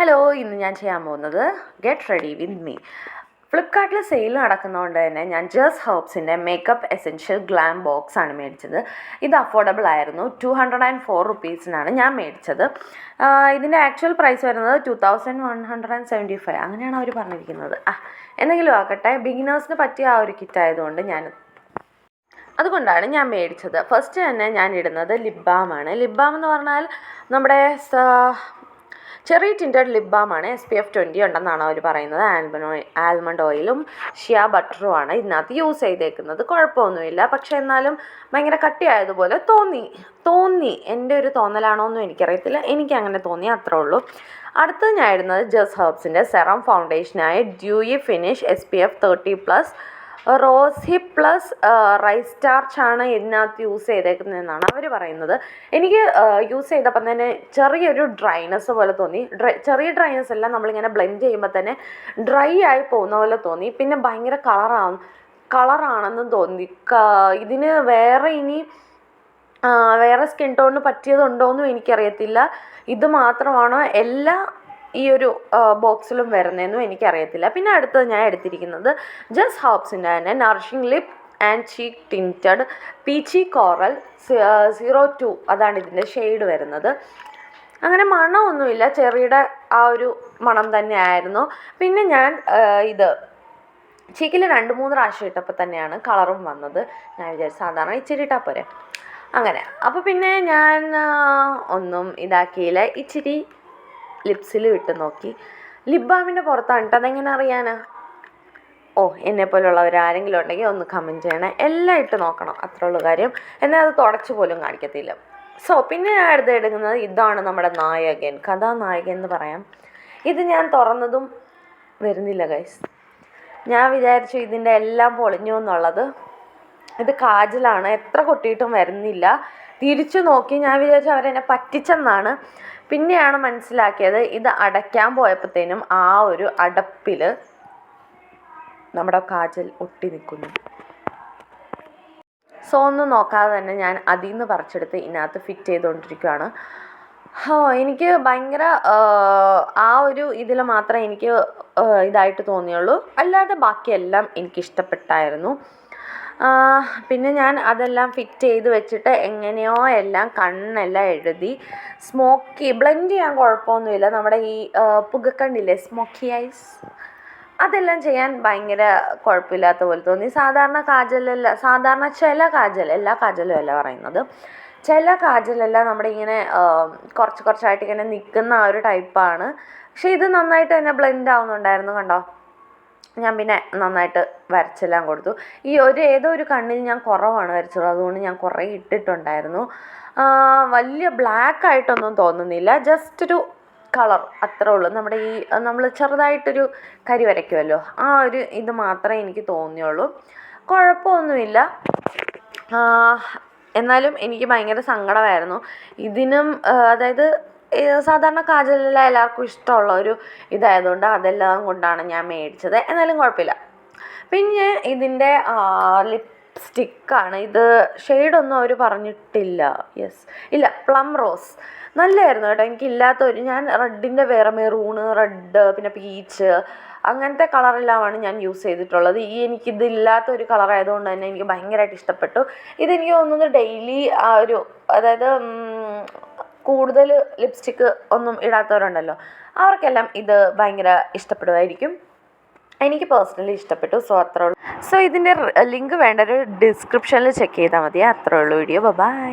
Hello, ഇന്ന് ഞാൻ ചെയ്യാൻ പോകുന്നത് ഗെറ്റ് റെഡി വിത്ത് മീ. ഫ്ലിപ്കാർട്ടിൽ സെയിൽ നടക്കുന്നതുകൊണ്ട് തന്നെ ഞാൻ ജസ്റ്റ് ഹെർബ്സിൻ്റെ മേക്കപ്പ് എസെൻഷ്യൽ ഗ്ലാം ബോക്സ് ആണ് മേടിച്ചത്. ഇത് അഫോർഡബിൾ ആയിരുന്നു. 204 റുപ്പീസിനാണ് ഞാൻ മേടിച്ചത്. ഇതിൻ്റെ ആക്ച്വൽ പ്രൈസ് വരുന്നത് 2175 അങ്ങനെയാണ് അവർ പറഞ്ഞിരിക്കുന്നത്. എന്തെങ്കിലും ആക്കട്ടെ, ബിഗിനേഴ്സിന് പറ്റിയ ആ ഒരു കിറ്റ് ആയതുകൊണ്ട് അതുകൊണ്ടാണ് ഞാൻ മേടിച്ചത്. ഫസ്റ്റ് തന്നെ ഞാൻ ഇടുന്നത് ലിപ് ബാമാണ്. ലിപ് ബാം എന്ന് പറഞ്ഞാൽ നമ്മുടെ ചെറി ടിൻറ്റഡ് ലിപ് ബാമാണ്. SPF 20 ഉണ്ടെന്നാണ് അവർ പറയുന്നത്. ആൽമണ്ട് ഓയിലും ഷിയ ബട്ടറുമാണ് ഇതിനകത്ത് യൂസ് ചെയ്തേക്കുന്നത്. കുഴപ്പമൊന്നുമില്ല, പക്ഷെ എന്നാലും ഭയങ്കര കട്ടിയായതുപോലെ തോന്നി എൻ്റെ ഒരു തോന്നലാണോന്നും എനിക്കറിയത്തില്ല, എനിക്കങ്ങനെ തോന്നി, അത്രേ ഉള്ളൂ. അടുത്തത് ഞാൻ ഇടുന്നത് ജസ്റ്റ് ഹെർബ്സിൻ്റെ സെറം ഫൗണ്ടേഷനായ dewy finish SPF 30+ rose hip plus rice സ്റ്റാർച്ചാണ് ഇതിനകത്ത് യൂസ് ചെയ്തേക്കുന്നതെന്നാണ് അവർ പറയുന്നത്. എനിക്ക് യൂസ് ചെയ്തപ്പം തന്നെ ചെറിയൊരു ഡ്രൈനെസ് പോലെ തോന്നി. ചെറിയ ഡ്രൈനെസ് അല്ല, നമ്മളിങ്ങനെ ബ്ലെൻഡ് ചെയ്യുമ്പോൾ തന്നെ ഡ്രൈ ആയി പോകുന്ന പോലെ തോന്നി. പിന്നെ ഭയങ്കര കളറാണെന്നും തോന്നി. ഇതിന് വേറെ സ്കിൻ ടോണിന് പറ്റിയതുണ്ടോയെന്നും എനിക്കറിയത്തില്ല. ഇത് മാത്രമാണോ ഈ ഒരു ബോക്സിലും വരുന്നതെന്നും എനിക്കറിയത്തില്ല. പിന്നെ അടുത്തത് ഞാൻ എടുത്തിരിക്കുന്നത് ജസ്റ്റ് ഹെർബ്സിൻ്റെ തന്നെ nourishing lip and cheek tinted peachy coral 02 അതാണ് ഇതിൻ്റെ ഷെയ്ഡ് വരുന്നത്. അങ്ങനെ മണമൊന്നുമില്ല, ചെറിയുടെ ആ ഒരു മണം തന്നെ ആയിരുന്നു. പിന്നെ ഞാൻ ഇത് ചീക്കിൽ 2-3 പ്രാവശ്യം ഇട്ടപ്പോൾ തന്നെയാണ് കളറും വന്നത്. ഞാൻ വിചാരിച്ചു സാധാരണ ഇച്ചിരി ഇട്ടാൽ പോരെ, അങ്ങനെ. അപ്പോൾ പിന്നെ ഞാൻ ഒന്നും ഇതാക്കിയില്ല, ഇച്ചിരി ലിപ്സിലും ഇട്ട് നോക്കി. ലിപ് ബാമിൻ്റെ പുറത്താണ് ഇട്ട്, അതെങ്ങനെ അറിയാനാ? എന്നെപ്പോലുള്ളവർ ആരെങ്കിലും ഉണ്ടെങ്കിൽ ഒന്ന് കമൻറ്റ് ചെയ്യണേ. എല്ലാം ഇട്ട് നോക്കണം, അത്രേ ഉള്ളൂ കാര്യം. എന്നാൽ അത് തുടച്ച് പോലും കാണിക്കത്തില്ല. പിന്നെ ഞാൻ എടുക്കുന്നത് ഇതാണ് നമ്മുടെ നായകൻ, കഥാനായകൻ എന്ന് പറയാം. ഇത് ഞാൻ തുറന്നതും വരുന്നില്ല ഗൈസ്. ഞാൻ വിചാരിച്ചു ഇതിൻ്റെ എല്ലാം പൊളിഞ്ഞു എന്നുള്ളത്. ഇത് കാജലാണ്, എത്ര കൊട്ടിയിട്ടും വരുന്നില്ല. തിരിച്ചു നോക്കി, ഞാൻ വിചാരിച്ചു അവരെന്നെ പറ്റിച്ചെന്നാണ്. പിന്നെയാണ് മനസ്സിലാക്കിയത് ഇത് അടയ്ക്കാൻ പോയപ്പോഴത്തേനും ആ ഒരു അടപ്പിൽ നമ്മുടെ കാജൽ ഒട്ടി നിൽക്കുന്നു. ഒന്നും നോക്കാതെ തന്നെ ഞാൻ അതിൽ നിന്ന് പറിച്ചെടുത്ത് ഇതിനകത്ത് ഫിറ്റ് ചെയ്തുകൊണ്ടിരിക്കുകയാണ്. എനിക്ക് ഭയങ്കര ആ ഒരു ഇതിൽ മാത്രമേ എനിക്ക് ഇതായിട്ട് തോന്നിയുള്ളൂ, അല്ലാതെ ബാക്കിയെല്ലാം എനിക്കിഷ്ടപ്പെട്ടായിരുന്നു. പിന്നെ ഞാൻ അതെല്ലാം ഫിറ്റ് ചെയ്ത് വെച്ചിട്ട് എങ്ങനെയോ എല്ലാം കണ്ണെല്ലാം എഴുതി ബ്ലെൻഡ് ചെയ്യാൻ കുഴപ്പമൊന്നുമില്ല. നമ്മുടെ ഈ പുകക്കണ്ണില്ലേ, സ്മോക്കി ഐസ്, അതെല്ലാം ചെയ്യാൻ ഭയങ്കര കുഴപ്പമില്ലാത്ത പോലെ തോന്നി. സാധാരണ ചില കാജൽ, എല്ലാ കാജലും അല്ല പറയുന്നത്, ചില കാജലെല്ലാം നമ്മുടെ ഇങ്ങനെ കുറച്ചായിട്ട് ഇങ്ങനെ നിൽക്കുന്ന ആ ഒരു ടൈപ്പാണ്. പക്ഷേ ഇത് നന്നായിട്ട് തന്നെ ബ്ലെൻഡ് ആവുന്നുണ്ടായിരുന്നു, കണ്ടോ. ഞാൻ പിന്നെ നന്നായിട്ട് വരച്ചെല്ലാം കൊടുത്തു. ഏതോ ഒരു കണ്ണിൽ ഞാൻ കുറവാണ് വരച്ചത്, അതുകൊണ്ട് ഞാൻ കുറേ ഇട്ടിട്ടുണ്ടായിരുന്നു. വലിയ ബ്ലാക്ക് ആയിട്ടൊന്നും തോന്നുന്നില്ല, ജസ്റ്റ് ഒരു കളർ, അത്രേ ഉള്ളൂ. നമ്മൾ ചെറുതായിട്ടൊരു കരി വരയ്ക്കുമല്ലോ, ആ ഒരു ഇത് മാത്രമേ എനിക്ക് തോന്നിയുള്ളൂ. കുഴപ്പമൊന്നുമില്ല. എന്നാലും എനിക്ക് ഭയങ്കര സങ്കടമായിരുന്നു. ഇതിനും അതായത് സാധാരണ കാജലെല്ലാം എല്ലാവർക്കും ഇഷ്ടമുള്ള ഒരു ഇതായതുകൊണ്ട് അതെല്ലാം കൊണ്ടാണ് ഞാൻ മേടിച്ചത്. എന്നാലും കുഴപ്പമില്ല. പിന്നെ ഇതിൻ്റെ ലിപ്സ്റ്റിക്കാണ്. ഇത് ഷെയ്ഡൊന്നും അവർ പറഞ്ഞിട്ടില്ല. ഇല്ല, പ്ലം റോസ് നല്ലതായിരുന്നു കേട്ടോ. എനിക്കില്ലാത്തൊരു, ഞാൻ റെഡിൻ്റെ വേറെ മെറൂണ്, റെഡ്, പിന്നെ പീച്ച്, അങ്ങനത്തെ കളറെല്ലാമാണ് ഞാൻ യൂസ് ചെയ്തിട്ടുള്ളത്. എനിക്കിതില്ലാത്തൊരു കളറായതുകൊണ്ട് തന്നെ എനിക്ക് ഭയങ്കരമായിട്ട് ഇഷ്ടപ്പെട്ടു. ഇതെനിക്ക് തോന്നുന്നത് ഡെയിലി അതായത് കൂടുതൽ ലിപ്സ്റ്റിക്ക് ഒന്നും ഇടാത്തവരുണ്ടല്ലോ, അവർക്കെല്ലാം ഇത് ഭയങ്കര ഇഷ്ടപ്പെടുമായിരിക്കും. എനിക്ക് പേഴ്സണലി ഇഷ്ടപ്പെട്ടു. അത്രേ ഉള്ളൂ. ഇതിൻ്റെ ലിങ്ക് വേണ്ടൊരു ഡിസ്ക്രിപ്ഷനിൽ ചെക്ക് ചെയ്താൽ മതി. അത്രേ ഉള്ളൂ വീഡിയോ. ബൈ.